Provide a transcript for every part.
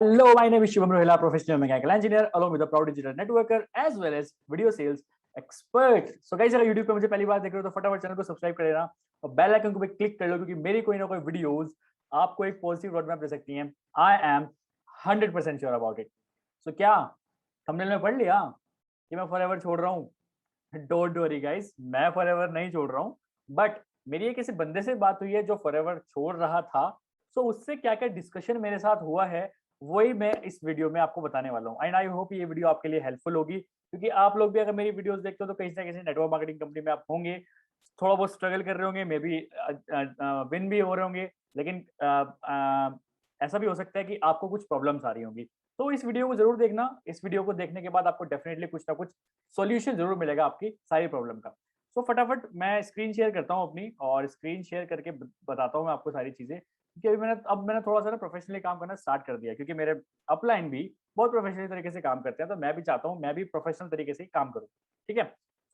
Hello, my name is Shubham Rohila, professional mechanical engineer, along with a proud digital networker as well as video sales expert. So guys, अगर YouTube पे मुझे पहली बार देख रहे हो तो फटाफट चैनल को सब्सक्राइब कर लेना और बेल आइकन को भी क्लिक कर लो क्योंकि मेरी कोई ना कोई वीडियोस आपको एक पॉजिटिव रोड मैप दे सकती हैं. I am 100% sure about it. So क्या थंबनेल में पढ़ लिया कि मैं फॉरएवर छोड़ रहा हूँ? डोंट वरी गाइस, मैं फॉरएवर नहीं छोड़ रहा हूँ, बट मेरी एक किसी बंदे से बात हुई है जो फॉरएवर छोड़ रहा था. सो उससे क्या क्या डिस्कशन मेरे साथ हुआ है वही मैं इस वीडियो में आपको बताने वाला हूँ. एंड आई होप ये वीडियो आपके लिए हेल्पफुल होगी क्योंकि आप लोग भी अगर मेरी वीडियोस देखते हो तो कहीं ना कहीं नेटवर्क मार्केटिंग कंपनी में आप होंगे, थोड़ा बहुत स्ट्रगल कर रहे होंगे, मे बी विन भी हो रहे होंगे, लेकिन ऐसा भी हो सकता है कि आपको कुछ प्रॉब्लम्स आ रही होंगी. तो इस वीडियो को जरूर देखना. इस वीडियो को देखने के बाद आपको डेफिनेटली कुछ ना कुछ सॉल्यूशन जरूर मिलेगा आपकी सारी प्रॉब्लम का. सो फटाफट मैं स्क्रीन शेयर करता हूँ अपनी और स्क्रीन शेयर करके बताता हूँ मैं आपको सारी चीजें क्योंकि मैंने थोड़ा सा ना प्रोफेशनली काम करना स्टार्ट कर दिया क्योंकि मेरे अपलाइन भी बहुत प्रोफेशनल तरीके से काम करते हैं, तो मैं भी चाहता हूँ मैं भी प्रोफेशनल तरीके से ही काम करूँ. ठीक है.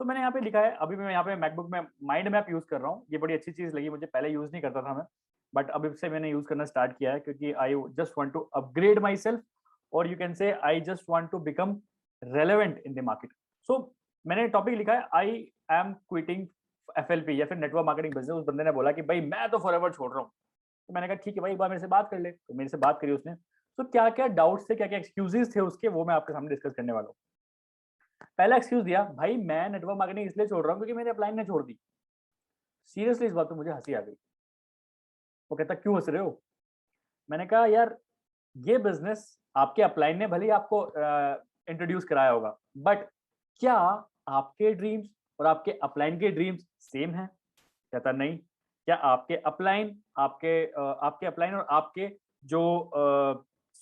तो मैंने यहाँ पे लिखा है, अभी मैं यहाँ पे मैकबुक में माइंड मैप यूज कर रहा हूँ. ये बड़ी अच्छी चीज लगी मुझे, पहले यूज नहीं करता था मैं, बट अभी से मैंने यूज करना स्टार्ट किया है क्योंकि I just want to upgrade myself और you can say I just want to become relevant in the market. So मैंने टॉपिक लिखा है आई एम क्विटिंग FLP या फिर नेटवर्क मार्केटिंग बिजनेस. उस बंदे ने बोला कि भाई मैं तो फॉरएवर छोड़ रहा हूँ. तो मैंने कहा ठीक है भाई, एक बार मेरे से बात कर ले. तो मेरे से बात करी उसने. तो क्या क्या डाउट्स थे, क्या क्या एक्सक्यूजेस थे उसके, वो मैं आपके सामने डिस्कस करने वाला हूँ. पहला एक्सक्यूज दिया, भाई मैं नेटवर्क मार्केटिंग इसलिए छोड़ रहा हूँ क्योंकि मेरे अपलाइन ने छोड़ दी. सीरियसली इस बात पे मुझे हंसी आ गई. वो कहता क्यों हंस रहे हो? मैंने कहा यार ये बिजनेस आपके अपलाइन ने भले ही आपको इंट्रोड्यूस कराया होगा, बट क्या आपके ड्रीम्स और आपके अपलाइन के ड्रीम्स सेम है? कहता नहीं. क्या आपके अपलाइन आपके अपलाइन और आपके जो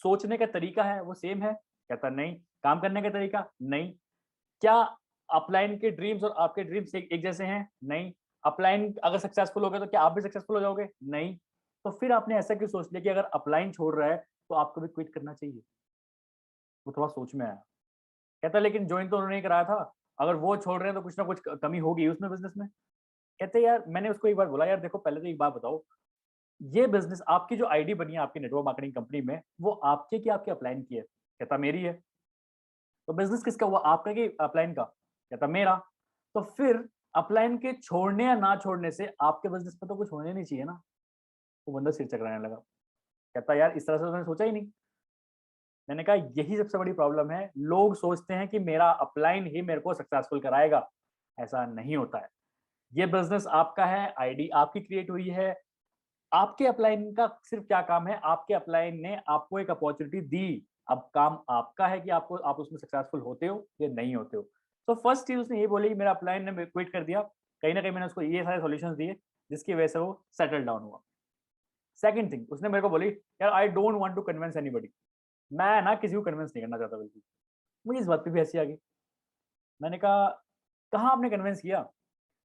सोचने का तरीका है वो सेम है? कहता नहीं. काम करने का तरीका? नहीं. क्या अपलाइन के ड्रीम्स और आपके ड्रीम्स एक जैसे हैं? नहीं. अपलाइन अगर सक्सेसफुल हो गए तो क्या आप भी सक्सेसफुल हो जाओगे? नहीं. तो फिर आपने ऐसा क्यों सोच लिया कि अगर अपलाइन छोड़ रहा है तो आपको भी क्विट करना चाहिए? वो थोड़ा सोच में आया. कहता लेकिन ज्वाइन तो उन्होंने ही कराया था, अगर वो छोड़ रहे हैं तो कुछ ना कुछ कमी होगी उसमें बिजनेस में. कहते यार मैंने उसको एक बार बोला यार देखो पहले तो एक बात बताओ, ये बिजनेस आपकी जो आईडी बनी है आपकी नेटवर्क मार्केटिंग कंपनी में वो आपके की आपके अपलाइन की है? कहता मेरी है. तो बिजनेस किसका हुआ, आपका कि अपलाइन का? कहता मेरा. तो फिर अपलाइन के छोड़ने या ना छोड़ने से आपके बिजनेस में तो कुछ होने नहीं चाहिए ना. वो बंदा सिर चकराने लगा. कहता यार इस तरह से तो मैंने सोचा ही नहीं. मैंने कहा यही सबसे बड़ी प्रॉब्लम है, लोग सोचते हैं कि मेरा अपलाइन ही मेरे को सक्सेसफुल कराएगा. ऐसा नहीं होता है. ये बिजनेस आपका है, आईडी आपकी क्रिएट हुई है. आपके अपलाइन का सिर्फ क्या काम है, आपके अपलाइन ने आपको एक अपॉर्चुनिटी दी. अब काम आपका है कि आप उसमें सक्सेसफुल होते हो या नहीं होते हो. तो फर्स्ट चीज उसने ये बोली कि मेरा अपलाइन ने क्विट कर दिया. कहीं ना कहीं मैंने उसको ये सारे सॉल्यूशंस दिए जिसकी वजह से वो सेटल डाउन हुआ. सेकंड थिंग उसने मेरे को बोली, यार I don't want to convince anybody. मैं ना किसी को कन्विंस नहीं करना चाहता बिल्कुल. मुझे इस बात पे भी हंसी आ गई. मैंने कहा कहाँ आपने कन्विंस किया?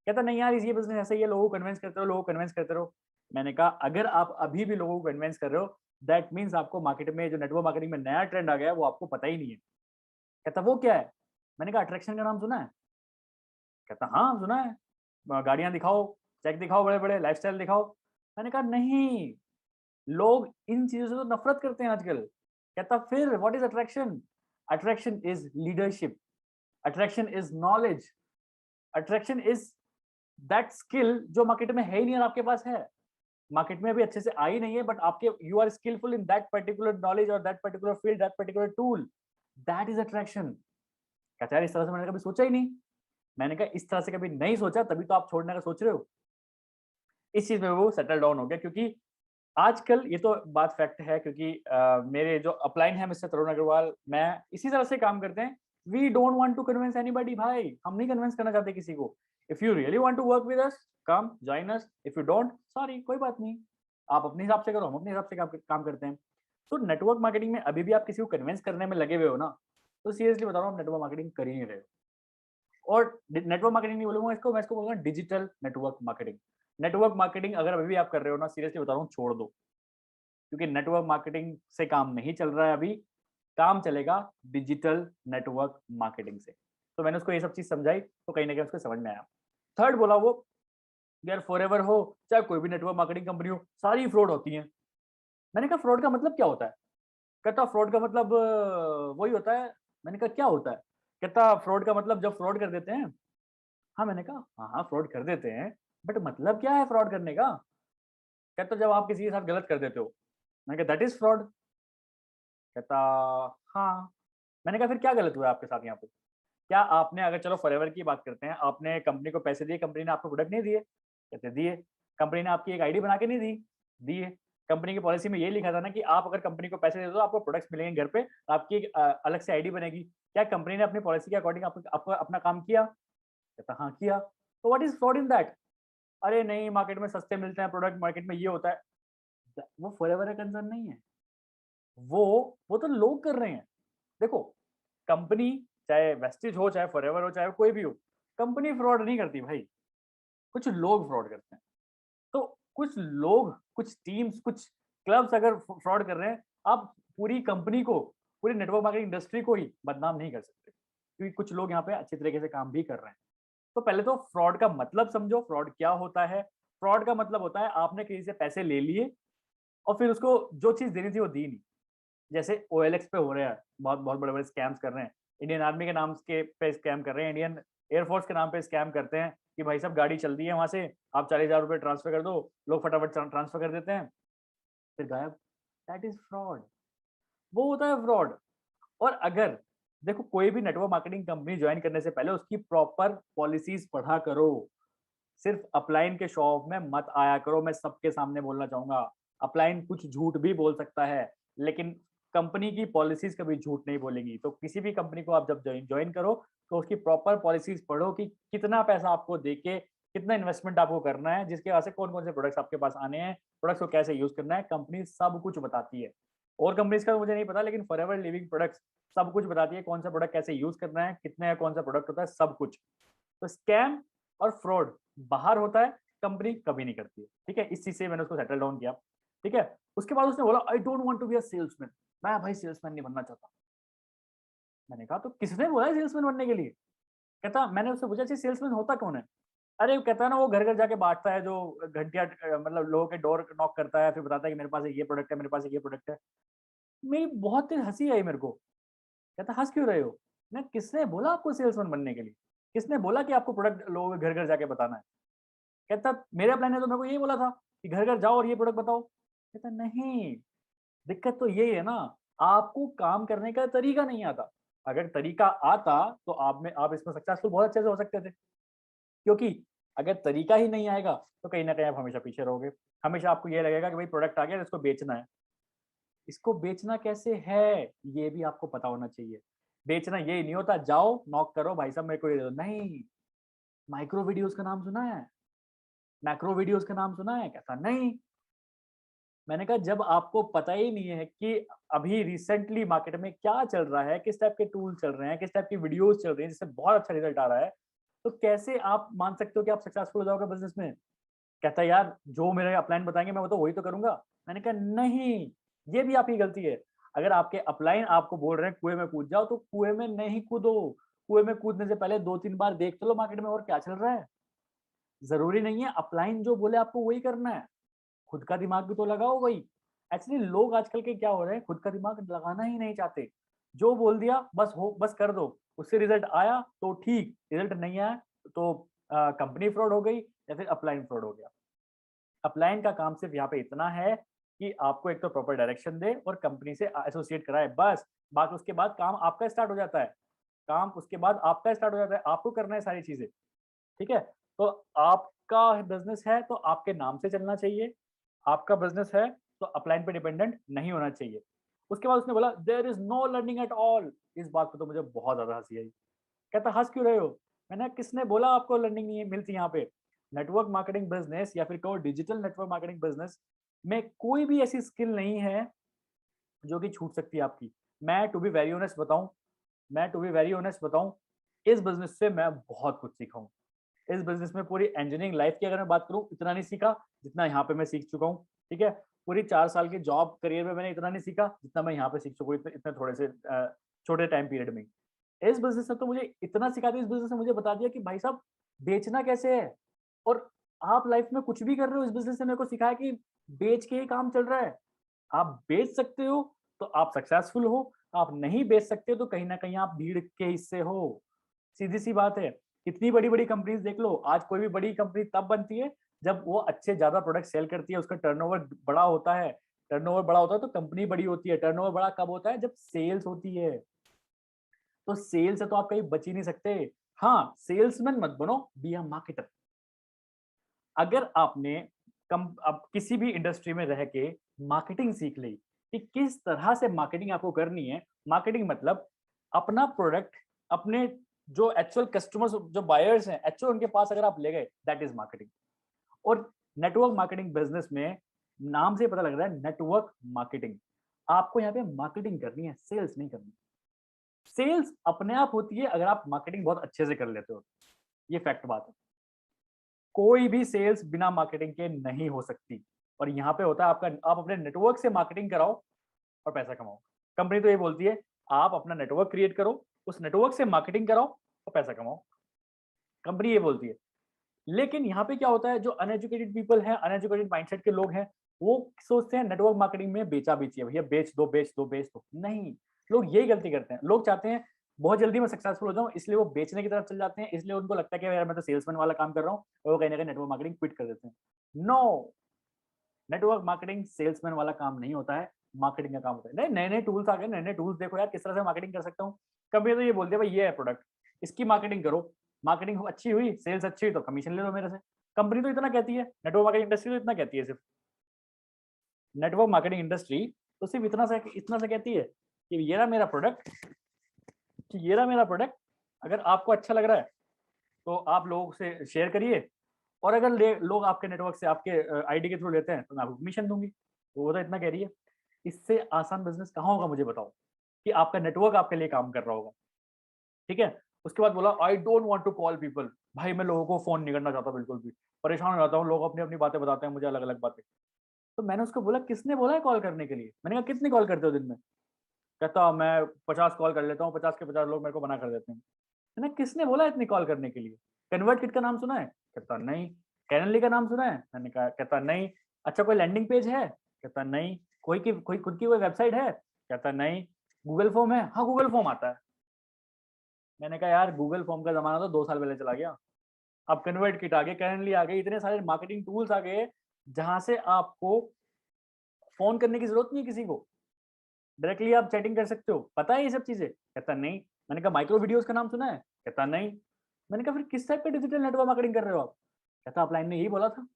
कहता नहीं यार ये बिजनेस ऐसा ही है, लोगों को कन्विंस करते रहो, लोगों को कन्विंस करते रहो. मैंने कहा अगर आप अभी भी लोगों को कन्विंस कर रहे हो दैट मीन्स आपको मार्केट में जो नेटवर्क मार्केटिंग में नया ट्रेंड आ गया है वो आपको पता ही नहीं है. कहता वो क्या है? मैंने कहा अट्रैक्शन का नाम सुना है? कहता हाँ सुना है. गाड़ियां दिखाओ, चेक दिखाओ, बड़े बड़े लाइफस्टाइल दिखाओ. मैंने कहा नहीं, लोग इन चीजों से तो नफरत करते हैं आजकल. कहता फिर what is attraction? Attraction is leadership. Attraction is knowledge. Attraction is that skill जो मार्केट में है ही नहीं और आपके पास है. मार्केट में अभी अच्छे से आई नहीं है बट आपके you are skillful in that particular knowledge और that particular field, that particular tool. That is attraction. कहता यार इस तरह से मैंने कभी सोचा ही नहीं. मैंने कहा इस तरह से कभी नहीं सोचा तभी तो आप छोड़ने का सोच रहे हो. इस चीज में वो सेटल डाउन हो गया क्योंकि आजकल ये तो बात फैक्ट है क्योंकि मेरे जो अपलाइन है मिस्टर तरुण अग्रवाल, मैं इसी तरह से काम करते हैं. We don't want to convince anybody. भाई हम नहीं कन्विंस करना चाहते किसी को. If you really want to work with us come join us, if you don't sorry कोई बात नहीं. आप अपने हिसाब से करो, हम अपने हिसाब से काम करते हैं. तो नेटवर्क मार्केटिंग में अभी भी आप किसी को कन्विंस करने में लगे हुए हो ना, तो सीरियसली बता रहा हूँ नेटवर्क मार्केटिंग कर ही नहीं रहे हो. और नेटवर्क मार्केटिंग नहीं बोलूंगा इसको, मैं इसको बोलूंगा digital network marketing. Network marketing अगर अभी भी आप कर रहे हो ना, सीरियसली बता रहा हूँ छोड़ दो. क्योंकि नेटवर्क मार्केटिंग से काम नहीं चल रहा है अभी. काम चलेगा डिजिटल नेटवर्क मार्केटिंग से. तो मैंने उसको ये सब चीज समझाई तो कहीं ना कहीं उसको समझ में आया. थर्ड बोला वो, यार फॉरएवर हो चाहे कोई भी नेटवर्क मार्केटिंग कंपनी हो, सारी फ्रॉड होती हैं. मैंने कहा फ्रॉड का मतलब क्या होता है? कहता फ्रॉड का मतलब वही होता है। मैंने कहा क्या होता है? कहता फ्रॉड का मतलब जब फ्रॉड कर देते हैं। हाँ, मैंने कहा हाँ हाँ फ्रॉड कर देते हैं, बट मतलब क्या है फ्रॉड करने का? कहता जब आप किसी के साथ गलत कर देते हो। मैंने कहा दैट इज फ्रॉड। कहता हाँ। मैंने कहा फिर क्या गलत हुआ है आपके साथ यहाँ पे? क्या आपने, अगर चलो फॉरएवर की बात करते हैं, आपने कंपनी को पैसे दिए, कंपनी ने आपको प्रोडक्ट नहीं दिए? कहते दिए। कंपनी ने आपकी एक आईडी बना के नहीं दी? दिए। कंपनी की पॉलिसी में ये लिखा था ना कि आप अगर कंपनी को पैसे दे दो आपको प्रोडक्ट्स मिलेंगे घर पे, आपकी एक अलग से आईडी बनेगी। क्या कंपनी ने अपनी पॉलिसी के अकॉर्डिंग आपको अपना काम किया? कहता हाँ किया। तो what is fraud in that? अरे नहीं, मार्केट में सस्ते मिलते हैं प्रोडक्ट, मार्केट में ये होता है। वो फॉरएवर का कंसर्न नहीं है। वो तो लोग कर रहे हैं। देखो, कंपनी, चाहे वेस्टिज हो, चाहे फॉरएवर हो, चाहे कोई भी हो, कंपनी फ्रॉड नहीं करती भाई। कुछ लोग फ्रॉड करते हैं। तो कुछ लोग, कुछ टीम्स, कुछ क्लब्स अगर फ्रॉड कर रहे हैं, आप पूरी कंपनी को, पूरी नेटवर्क मार्केटिंग इंडस्ट्री को ही बदनाम नहीं कर सकते, क्योंकि कुछ लोग यहाँ पे अच्छी तरीके से काम भी कर रहे हैं। तो पहले तो फ्रॉड का मतलब समझो, फ्रॉड क्या होता है। फ्रॉड का मतलब होता है आपने किसी से पैसे ले लिए और फिर उसको जो चीज देनी थी वो दी नहीं। जैसे ओएलएक्स पे हो रहा है, बहुत बहुत बड़े बड़े स्कैम्स कर रहे हैं। इंडियन आर्मी के नाम के पे स्कैम कर रहे हैं, इंडियन एयरफोर्स के नाम पे स्कैम करते हैं कि भाई साहब गाड़ी चल रही है वहां से, आप 40,000 रुपए ट्रांसफर कर दो। लोग फटाफट ट्रांसफर कर देते हैं, फिर गायब। That is fraud. वो होता है फ्रॉड। और अगर देखो, कोई भी नेटवर्क मार्केटिंग कंपनी ज्वाइन करने से पहले उसकी प्रॉपर पॉलिसीज पढ़ा करो। सिर्फ अपलाइन के शो ऑफ में मत आया करो, मैं सबके सामने बोलना चाहूंगा। अपलाइन कुछ झूठ भी बोल सकता है, लेकिन कंपनी की पॉलिसीज कभी झूठ नहीं बोलेंगी। तो किसी भी कंपनी को आप जब ज्वाइन करो, तो उसकी प्रॉपर पॉलिसीज पढ़ो कि कितना पैसा आपको देके, कितना इन्वेस्टमेंट आपको करना है, जिसके वजह से कौन कौन से प्रोडक्ट्स आपके पास आने हैं, प्रोडक्ट्स को कैसे यूज करना है। कंपनी सब कुछ बताती है। और कंपनीज का तो मुझे नहीं पता, लेकिन फॉरएवर लिविंग प्रोडक्ट्स सब कुछ बताती है, कौन सा प्रोडक्ट कैसे यूज करना है, कितने कौन सा प्रोडक्ट होता है, सब कुछ। तो स्कैम और फ्रॉड बाहर होता है, कंपनी कभी नहीं करती है। ठीक है, इस चीज से मैंने उसको सेटल डाउन किया। ठीक है, उसके बाद उसने बोला I don't want to be a salesman. मैं भाई सेल्समैन नहीं बनना चाहता। मैंने कहा तो किसने बोला है सेल्समैन बनने के लिए? कहता, मैंने उससे पूछा सेल्समैन होता कौन है? अरे वो कहता है ना, वो घर घर जाके बांटता है, जो घंटिया मतलब लोगों के डोर नॉक करता है, फिर बताता है कि मेरे पास एक ये प्रोडक्ट है, मेरे पास एक ये प्रोडक्ट है। मेरी बहुत तेज हंसी आई मेरे को। कहता हंस क्यों रहे हो? मैं, किसने बोला आपको सेल्समैन बनने के लिए? किसने बोला कि आपको प्रोडक्ट लोगों के घर घर जाके बताना है? कहता मेरा प्लान है तो मेरे को यही बोला था कि घर घर जाओ और ये प्रोडक्ट बताओ। कहता नहीं, दिक्कत तो यही है ना, आपको काम करने का तरीका नहीं आता। अगर तरीका आता तो आप इसमें सक्सेसफुल बहुत अच्छे से हो सकते थे। क्योंकि अगर तरीका ही नहीं आएगा तो कहीं ना कहीं आप हमेशा पीछे रहोगे। हमेशा आपको ये लगेगा कि भाई प्रोडक्ट आ गया, इसको बेचना है। इसको बेचना कैसे है, ये भी आपको पता होना चाहिए। बेचना ये नहीं होता जाओ नॉक करो, भाई साहब मेरे को ये दे दो, नहीं। माइक्रो वीडियोस का नाम सुना है? मैक्रो वीडियोस का नाम सुना है? कहता नहीं। मैंने कहा जब आपको पता ही नहीं है कि अभी रिसेंटली मार्केट में क्या चल रहा है, किस टाइप के टूल चल रहे हैं, किस टाइप की वीडियोस चल रही हैं जिससे बहुत अच्छा रिजल्ट आ रहा है, तो कैसे आप मान सकते हो कि आप सक्सेसफुल हो जाओगे बिजनेस में? कहता है यार जो मेरे अपलाइन बताएंगे मैं वो तो वही तो करूंगा। मैंने कहा नहीं, ये भी आपकी गलती है। अगर आपके अपलाइन आपको बोल रहे हैं कुएं में कूद जाओ, तो कुएं में नहीं कूदो। कुएं में कूदने से पहले 2-3 बार देख तो लो मार्केट में और क्या चल रहा है। जरूरी नहीं है अपलाइन जो बोले आपको वही करना है, खुद का दिमाग भी तो लगाओ भाई। एक्चुअली लोग आजकल के क्या हो रहे हैं, खुद का दिमाग लगाना ही नहीं चाहते। जो बोल दिया बस हो, बस कर दो। उससे रिजल्ट आया तो ठीक, रिजल्ट नहीं आया तो कंपनी फ्रॉड हो गई या फिर अपलाइन फ्रॉड हो गया। अपलाइन का काम सिर्फ यहाँ पे इतना है कि आपको एक तो प्रॉपर डायरेक्शन दे और कंपनी से एसोसिएट कराए, बस। बाकी उसके बाद काम आपका स्टार्ट हो जाता है। काम उसके बाद आपका स्टार्ट हो जाता है, आपको करना है सारी चीजें। ठीक है, तो आपका बिजनेस है तो आपके नाम से चलना चाहिए। आपका बिजनेस है तो अपलाइन पे डिपेंडेंट नहीं होना चाहिए। उसके बाद उसने बोला there is no learning at all. इस बात पे तो मुझे बहुत ज्यादा हंसी आई। कहता हंस क्यों रहे हो? मैंने, किसने बोला आपको लर्निंग नहीं मिलती यहाँ पे? नेटवर्क मार्केटिंग बिजनेस या फिर कहो डिजिटल नेटवर्क मार्केटिंग बिजनेस में कोई भी ऐसी स्किल नहीं है जो कि छूट सकती है आपकी। मैं टू बी वेरी ऑनेस्ट बताऊं, इस बिजनेस से मैं बहुत कुछ सीखा हूँ। इस बिजनेस में पूरी इंजीनियरिंग लाइफ की अगर मैं बात करूं, इतना नहीं सीखा जितना यहाँ पे मैं सीख चुका हूँ। ठीक है, पूरी 4 साल की जॉब करियर में मैंने इतना नहीं सीखा जितना मैं यहाँ पे सीख चुका हूँ, इतने थोड़े से छोटे टाइम पीरियड में। इस बिजनेस ने तो मुझे इतना सिखा दिया, इस बिजनेस ने मुझे बता दिया कि भाई साहब बेचना कैसे है। और आप लाइफ में कुछ भी कर रहे हो, इस बिजनेस ने मेरे को सिखाया कि बेच के ही काम चल रहा है। आप बेच सकते हो तो आप सक्सेसफुल हो, आप नहीं बेच सकते तो कहीं ना कहीं आप भीड़ के हिस्से हो। सीधी सी बात है। कितनी बड़ी बड़ी कंपनीज देख लो, आज कोई भी बड़ी कंपनी तब बनती है जब वो अच्छे ज्यादा प्रोडक्ट सेल करती है, उसका टर्नओवर बड़ा होता है। टर्नओवर बड़ा होता है तो कंपनी बड़ी होती है। टर्नओवर बड़ा कब होता है? जब सेल्स होती है। तो सेल्स से तो आप कहीं बच ही नहीं सकते। हाँ, सेल्समैन मत बनो, बी अ मार्केटर। अगर आपने अब किसी भी इंडस्ट्री में रह के मार्केटिंग सीख ली कि किस तरह से मार्केटिंग आपको करनी है। मार्केटिंग मतलब अपना प्रोडक्ट अपने जो एक्चुअल कस्टमर्स, जो बायर्स हैं, एक्चुअल उनके पास अगर आप ले गए, दैट इज मार्केटिंग। और नेटवर्क मार्केटिंग बिजनेस में नाम से पता लग रहा है नेटवर्क मार्केटिंग। आपको यहाँ पे मार्केटिंग करनी है, सेल्स नहीं करनी। सेल्स अपने आप होती है अगर आप मार्केटिंग बहुत अच्छे से कर लेते हो। ये फैक्ट बात है। कोई भी सेल्स बिना मार्केटिंग के नहीं हो सकती। और यहाँ पे होता है आपका, आप अपने नेटवर्क से मार्केटिंग कराओ और पैसा कमाओ। कंपनी तो ये बोलती है आप अपना नेटवर्क क्रिएट करो, उस नेटवर्क से मार्केटिंग कराओ और पैसा कमाओ। कंपनी ये बोलती है। लेकिन यहाँ पे क्या होता है, जो अनएजुकेटेड पीपल हैं, अनएजुकेटेड माइंडसेट के लोग हैं, वो सोचते हैं नेटवर्क मार्केटिंग में बेचा बेची है, भैया बेच दो बेच दो बेच दो। नहीं, लोग यही गलती करते हैं। लोग चाहते हैं बहुत जल्दी मैं सक्सेसफुल हो जाऊं, इसलिए वो बेचने की तरफ चल जाते हैं। इसलिए उनको लगता है कि यार मैं तो सेल्समैन वाला काम कर रहा हूँ, और वो कहीं ना कहीं नेटवर्क मार्केटिंग क्विट कर देते हैं। नो, नेटवर्क मार्केटिंग सेल्समैन वाला काम नहीं होता है, मार्केटिंग का काम होता है। नहीं, नए नए टूल्स आ गए, नए नए टूल्स देखो यार किस तरह से मार्केटिंग कर सकता हूँ। कभी तो ये बोलते हैं भाई ये है प्रोडक्ट, इसकी मार्केटिंग करो। मार्केटिंग अच्छी हुई, सेल्स अच्छी हुई तो कमीशन ले लो मेरे से। कंपनी तो इतना कहती है, नेटवर्क मार्केटिंग इंडस्ट्री तो इतना कहती है सिर्फ। नेटवर्क मार्केटिंग इंडस्ट्री तो सिर्फ इतना सा कहती है कि ये रहा मेरा प्रोडक्ट, कि ये रहा मेरा प्रोडक्ट। अगर आपको अच्छा लग रहा है तो आप लोगों से शेयर करिए, और अगर लोग आपके नेटवर्क से आपके आईडी के थ्रू लेते हैं तो मैं आपको कमीशन दूंगी। वो तो इतना कह रही है। इससे आसान बिजनेस कहाँ होगा मुझे बताओ, कि आपका नेटवर्क आपके लिए काम कर रहा होगा। ठीक है। उसके बाद बोला I don't want to call people. भाई मैं लोगों को फोन नहीं करना चाहता बिल्कुल भी, परेशान हो जाता हूँ, लोग अपनी अपनी बातें बताते हैं मुझे, अलग अलग बातें। तो मैंने उसको बोला किसने बोला है कॉल करने के लिए? मैंने कहा कितनी कॉल करते हो दिन में? कहता मैं 50 कॉल कर लेता हूँ, 50 के 50 लोग मेरे को मना कर देते हैं। मैंने किसने बोला इतनी कॉल करने के लिए? कन्वर्ट किट का नाम सुना है? कहता नहीं। कैनली का नाम सुना है? मैंने कहा, कहता नहीं। अच्छा कोई लैंडिंग पेज है? कहता नहीं। कोई खुद की कोई वेबसाइट है? कहता नहीं। गूगल फॉर्म है? हाँ गूगल फॉर्म आता है। मैंने कहा यार गूगल फॉर्म का जमाना तो 2 साल पहले चला गया। अब कन्वर्ट किट आ गए, कैनली आ गए, इतने सारे मार्केटिंग टूल्स आ गए जहां से आपको फोन करने की जरूरत नहीं है किसी को। डायरेक्टली आप चैटिंग कर सकते हो। पता है ये सब चीजें? कहता नहीं। मैंने कहा माइक्रो वीडियोस का नाम सुना है? कहता नहीं। मैंने कहा फिर किस टाइप का डिजिटल नेटवर्क मार्केटिंग कर रहे हो आप? कहता अपलाइन ने यही बोला था।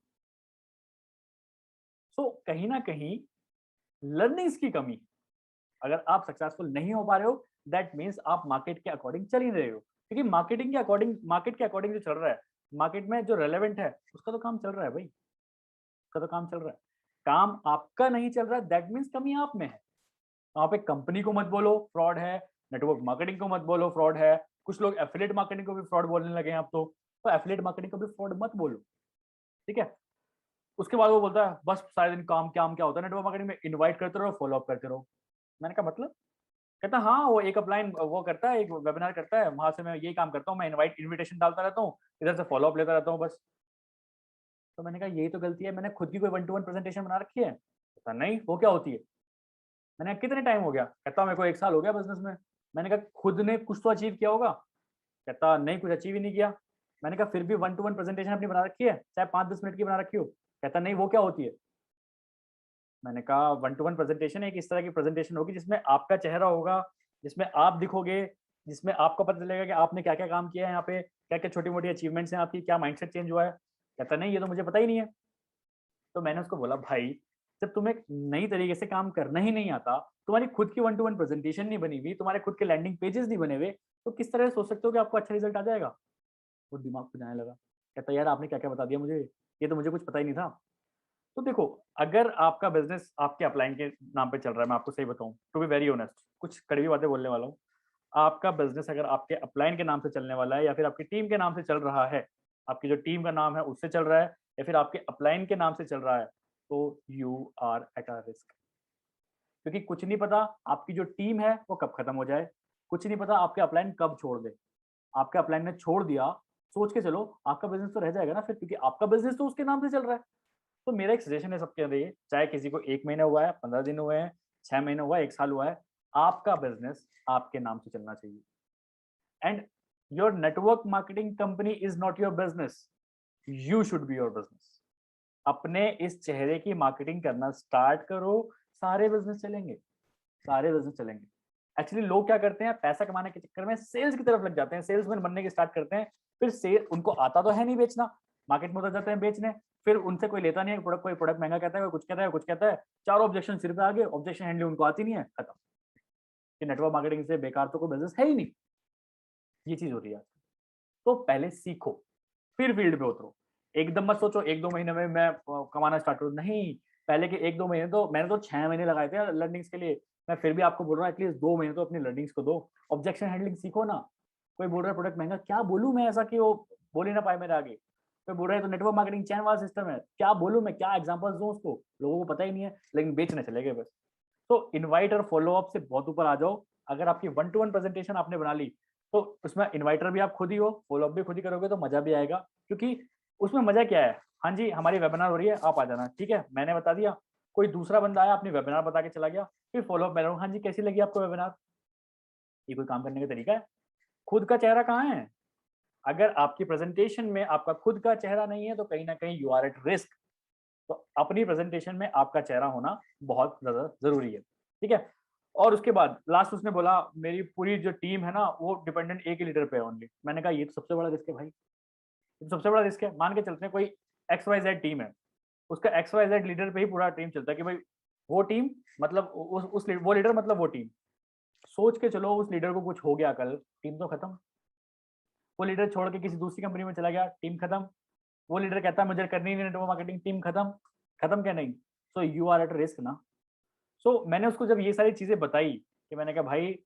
सो कहीं ना कहीं लर्निंग्स की कमी। अगर आप सक्सेसफुल नहीं हो पा रहे हो, दैट मीन्स आप मार्केट के अकॉर्डिंग चल ही नहीं रहे हो। क्योंकि मार्केटिंग के अकॉर्डिंग, मार्केट के अकॉर्डिंग जो चल रहा है, मार्केट में जो रेलेवेंट है उसका तो काम चल रहा है भाई, उसका तो काम चल रहा है। काम आपका नहीं चल रहा है, दैट मीन्स कमी आप में है। वहाँ पे कंपनी को मत बोलो फ्रॉड है, नेटवर्क मार्केटिंग को मत बोलो फ्रॉड है। कुछ लोग एफिलिएट मार्केटिंग को भी फ्रॉड बोलने लगे हैं अब तो एफिलिएट मार्केटिंग को भी फ्रॉड मत बोलो। ठीक है। उसके बाद वो बोलता है बस सारे दिन काम क्या होता है नेटवर्क मार्केटिंग में, इनवाइट करते रहो, फॉलो अप करते रहो। मैंने कहा मतलब? कहता हाँ वो एक अपलाइन वो करता है, एक वेबिनार करता है, वहां से मैं यही काम करता हूँ, मैं इनविटेशन डालता रहता हूँ, इधर से फॉलो अप लेता रहता हूँ बस। तो मैंने कहा यही तो गलती है, मैंने खुद की कोई 1-to-1 प्रेजेंटेशन बना रखी है? कहता नहीं, वो क्या होती है? मैंने कहा कितने टाइम हो गया? कहता मेरे को 1 साल हो गया बिजनेस में। मैंने कहा खुद ने कुछ तो अचीव किया होगा? कहता नहीं, कुछ अचीव ही नहीं किया। मैंने कहा फिर भी 1-to-1 प्रेजेंटेशन अपनी बना रखी है, चाहे 5-10 मिनट की बना रखी हो? कहता नहीं, वो क्या होती है? मैंने कहा 1-to-1 प्रेजेंटेशन एक इस तरह की प्रेजेंटेशन होगी जिसमें आपका चेहरा होगा, जिसमें आप दिखोगे, जिसमें आपको पता चलेगा कि आपने क्या क्या काम किया है यहाँ पे, क्या क्या छोटी मोटी अचीवमेंट्स हैं आपकी, क्या माइंडसेट चेंज हुआ है। कहता नहीं, ये तो मुझे पता ही नहीं है। तो मैंने उसको बोला भाई, जब तुम्हें नई तरीके से काम करना ही नहीं आता, तुम्हारी खुद की 1-to-1 प्रेजेंटेशन नहीं बनी हुई, तुम्हारे खुद के लैंडिंग पेजेस नहीं बने हुए, तो किस तरह से सोच सकते हो कि आपको अच्छा रिजल्ट आ जाएगा? वो दिमाग को जाने लगा। कहता यार आपने क्या क्या बता दिया मुझे, ये तो मुझे कुछ पता ही नहीं था। तो देखो, अगर आपका बिजनेस आपके अपलाइन के नाम पे चल रहा है, मैं आपको सही बताऊं, टू बी वेरी ऑनेस्ट, कुछ कड़वी बातें बोलने वाला हूँ। आपका बिजनेस अगर आपके अपलाइन के नाम से चलने वाला है, या फिर आपकी टीम के नाम से चल रहा है, आपकी जो टीम का नाम है उससे चल रहा है, या फिर आपके अपलाइन के नाम से चल रहा है, तो you are at a risk. क्योंकि कुछ नहीं पता आपकी जो टीम है वो कब खत्म हो जाए, कुछ नहीं पता आपके अपलाइन कब छोड़ दे। आपके अपलाइन ने छोड़ दिया, सोच के चलो आपका बिजनेस तो रह जाएगा ना फिर, क्योंकि आपका बिजनेस तो उसके नाम से चल रहा है। तो मेरा एक सजेशन है सबके लिए, चाहे किसी को 1 महीना हुआ है, 15 दिन हुए हैं, 6 महीने हुआ, 1 साल हुआ है, आपका बिजनेस आपके नाम से चलना चाहिए। And your network marketing company is not your business, you should be your business. अपने इस चेहरे की मार्केटिंग करना स्टार्ट करो, सारे बिजनेस चलेंगे, सारे बिजनेस चलेंगे। एक्चुअली लोग क्या करते हैं, पैसा कमाने के चक्कर में सेल्स की तरफ लग जाते हैं, सेल्समैन बनने की स्टार्ट करते हैं, फिर सेल उनको आता तो है नहीं बेचना, मार्केट में उतर जाते हैं बेचने, फिर उनसे कोई लेता नहीं है प्रोडक्ट, कोई प्रोडक्ट महंगा कहता है, कोई कुछ कहता है, कुछ कहता है, चारों ऑब्जेक्शन सिर पे आ गए, ऑब्जेक्शन हैंडलिंग उनको आती नहीं है, खत्म। कि नेटवर्क मार्केटिंग से बेकार तो कोई बिजनेस है ही नहीं। ये चीज होती है। तो पहले सीखो, फिर फील्ड पे उतरो। एकदम मत सोचो 1-2 महीने में मैं कमाना स्टार्ट करूँ, नहीं। पहले के 1-2 महीने तो मैंने तो 6 महीने लगाए थे लर्निंग्स के लिए। मैं फिर भी आपको बोल रहा हूँ एटलीस्ट 2 महीने तो अपनी लर्निंग्स को दो। ऑब्जेक्शन हैंडलिंग सीखो ना। कोई बोल रहा है प्रोडक्ट महंगा, क्या बोलूँ मैं ऐसा कि वो बोल ही ना पाए मेरे आगे। कोई बोल रहा है तो नेटवर्क मार्केटिंग चैन वाला सिस्टम है, क्या बोलूँ मैं, क्या एग्जांपल्स दूँ उसको, लोगों को पता ही नहीं है, लेकिन बेचने चले गए बस। तो इनवाइट और फॉलो अप से बहुत ऊपर आ जाओ। अगर आपकी 1-to-1 प्रेजेंटेशन आपने बना ली, तो उसमें इन्वाइटर भी आप खुद ही हो, फॉलो अप भी खुद ही करोगे तो मजा भी आएगा। क्योंकि उसमें मजा क्या है, हाँ जी हमारी वेबिनार हो रही है, आप आ जाना, ठीक है मैंने बता दिया, कोई दूसरा बंदा आया अपनी वेबिनार बता के चला गया, फिर फॉलो अप मैं रहूँ, हाँ जी कैसी लगी आपको वेबिनार। ये कोई काम करने का तरीका है? खुद का चेहरा कहाँ है? अगर आपकी प्रेजेंटेशन में आपका खुद का चेहरा नहीं है तो कहीं ना कहीं यू आर एट रिस्क। तो अपनी प्रेजेंटेशन में आपका चेहरा होना बहुत ज्यादा जरूरी है, ठीक है। और उसके बाद लास्ट उसने बोला मेरी पूरी जो टीम है ना वो डिपेंडेंट एक ही लीडर पे है ओनली। मैंने कहा ये तो सबसे बड़ा रिस्क है भाई, ये तो सबसे बड़ा रिस्क है। मान के चलते हैं कोई XYZ टीम है, उसका XYZ लीडर पे ही पूरा टीम चलता है कि भाई वो टीम मतलब वो लीडर मतलब वो टीम। सोच के चलो उस लीडर को कुछ हो गया कल, टीम तो खत्म। वो लीडर छोड़ के किसी दूसरी कंपनी में चला गया, टीम खत्म। वो लीडर कहता है मुझे करनी नहीं नेटवर्क मार्केटिंग, टीम खत्म। खत्म क्या नहीं? So you are at risk ना। सो मैंने उसको जब ये सारी चीजें बताई कि मैंने कहा भाई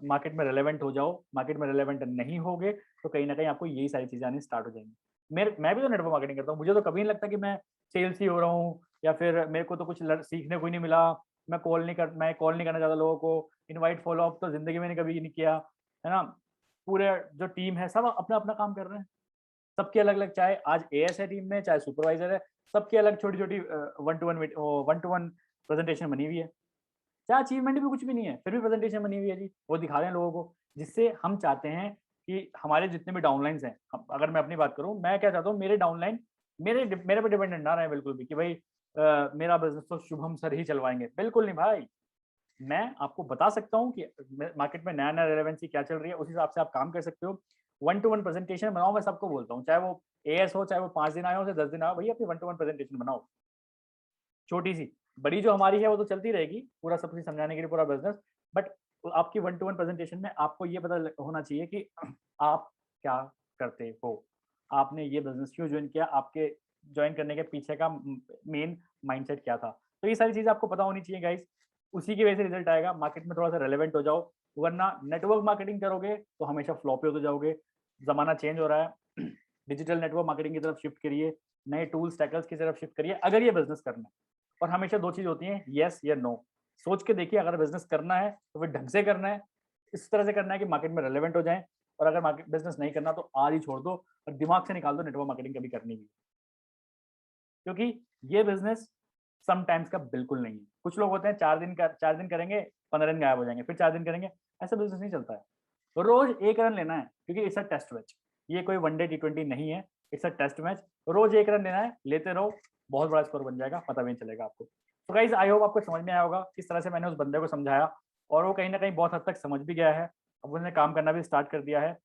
मार्केट में रेलेवेंट हो जाओ, मार्केट में रेलेवेंट नहीं होगे तो कहीं ना कहीं आपको यही सारी चीजें आनी स्टार्ट हो जाएंगी। मैं भी तो नेटवर्क मार्केटिंग करता हूँ, मुझे तो कभी नहीं लगता कि मैं सेल्स ही हो रहा हूँ या फिर मेरे को तो कुछ सीखने को ही नहीं मिला। मैं कॉल नहीं करना चाहता लोगों को, इनवाइट फॉलो अप तो जिंदगी में कभी नहीं किया, है ना। पूरे जो टीम है सब अपना अपना काम कर रहे हैं, सबकी अलग अलग, चाहे आज एएस है टीम में, चाहे सुपरवाइजर है, सबकी अलग छोटी छोटी 1-to-1 प्रेजेंटेशन बनी हुई है। चाहे अचीवमेंट भी कुछ भी नहीं है फिर भी प्रेजेंटेशन बनी हुई है जी, वो दिखा रहे हैं लोगों को। जिससे हम चाहते हैं कि हमारे जितने भी डाउनलाइंस हैं, अगर मैं अपनी बात करूं, मैं क्या चाहता हूँ मेरे डाउनलाइन मेरे पे डिपेंडेंट ना रहे बिल्कुल भी कि भाई मेरा बिजनेस तो शुभम सर ही चलवाएंगे, बिल्कुल नहीं भाई। मैं आपको बता सकता हूँ कि मार्केट में नया नया रेलेवेंसी क्या चल रही है, उस हिसाब से आप काम कर सकते हो। 1-to-1 प्रेजेंटेशन बनाओ, मैं सबको बोलता हूँ, चाहे वो एएस हो, चाहे वो 5 दिन आए हो, चाहे 10 दिन आए हो, भैया अपनी 1-to-1 प्रेजेंटेशन बनाओ छोटी सी। बड़ी जो हमारी है वो तो चलती रहेगी पूरा सब कुछ समझाने के लिए पूरा बिजनेस। बट आपकी 1-to-1 प्रेजेंटेशन में आपको ये पता होना चाहिए कि आप क्या करते हो, आपने ये बिजनेस क्यों ज्वाइन किया, आपके ज्वाइन करने के पीछे का मेन माइंडसेट क्या था। तो ये सारी चीजें आपको पता होनी चाहिए गाइस, उसी की वजह से रिजल्ट आएगा। मार्केट में थोड़ा सा रेलेवेंट हो जाओ, वरना नेटवर्क मार्केटिंग करोगे तो हमेशा फ्लॉप होते जाओगे। जमाना चेंज हो रहा है, डिजिटल नेटवर्क मार्केटिंग की तरफ शिफ्ट करिए, नए टूल्स टैकल्स की तरफ शिफ्ट करिए अगर ये बिजनेस करना है। और हमेशा 2 चीज होती हैं, यस या नो। सोच के देखिए, अगर बिजनेस करना है तो फिर ढंग से करना है, इस तरह से करना है कि मार्केट में रेलेवेंट हो जाए। और अगर मार्केट बिजनेस नहीं करना तो आज ही छोड़ दो और दिमाग से निकाल दो नेटवर्क मार्केटिंग कभी करनी भी, क्योंकि ये बिजनेस समटाइम्स का बिल्कुल नहीं है। कुछ लोग होते हैं 4 दिन करेंगे, 15 दिन गायब हो जाएंगे, फिर 4 दिन करेंगे, ऐसा बिजनेस नहीं चलता है। तो रोज 1 रन लेना है, क्योंकि इट्स अ टेस्ट मैच, ये कोई वनडे T20 नहीं है, इट्स अ टेस्ट मैच। रोज 1 रन लेना है, लेते रहो, बहुत बड़ा स्कोर बन जाएगा, पता भी नहीं चलेगा आपको। तो गाइज आई होप आपको समझ में आया होगा किस तरह से मैंने उस बंदे को समझाया, और वो कहीं ना कहीं बहुत हद तक समझ भी गया है, अब उसने काम करना भी स्टार्ट कर दिया है।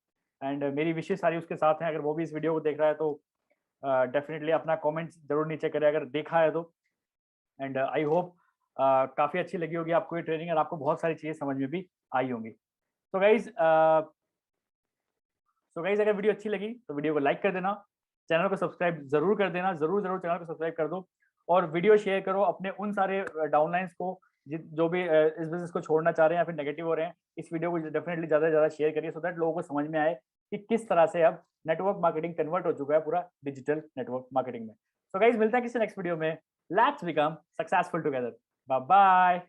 एंड मेरी विशेष सारी उसके साथ हैं, अगर वो भी इस वीडियो को देख रहा है तो डेफिनेटली अपना कमेंट जरूर नीचे करें अगर देखा है तो। एंड आई होप काफ़ी अच्छी लगी होगी आपको ये ट्रेनिंग, और आपको बहुत सारी चीज़ें समझ में भी आई होंगी। तो गाइज अगर वीडियो अच्छी लगी तो वीडियो को लाइक कर देना, चैनल को सब्सक्राइब जरूर कर देना, जरूर जरूर चैनल को सब्सक्राइब कर दो, और वीडियो शेयर करो अपने उन सारे डाउनलाइंस को जो भी इस बिजनेस को छोड़ना चाह रहे हैं या फिर नेगेटिव हो रहे हैं। इस वीडियो को डेफिनेटली ज़्यादा से ज़्यादा शेयर करिए, सो दैट लोगों को समझ में आए कि किस तरह से अब नेटवर्क मार्केटिंग कन्वर्ट हो चुका है पूरा डिजिटल नेटवर्क मार्केटिंग में। तो गाइज मिलता है किसी नेक्स्ट वीडियो में। Let's become successful together. Bye bye.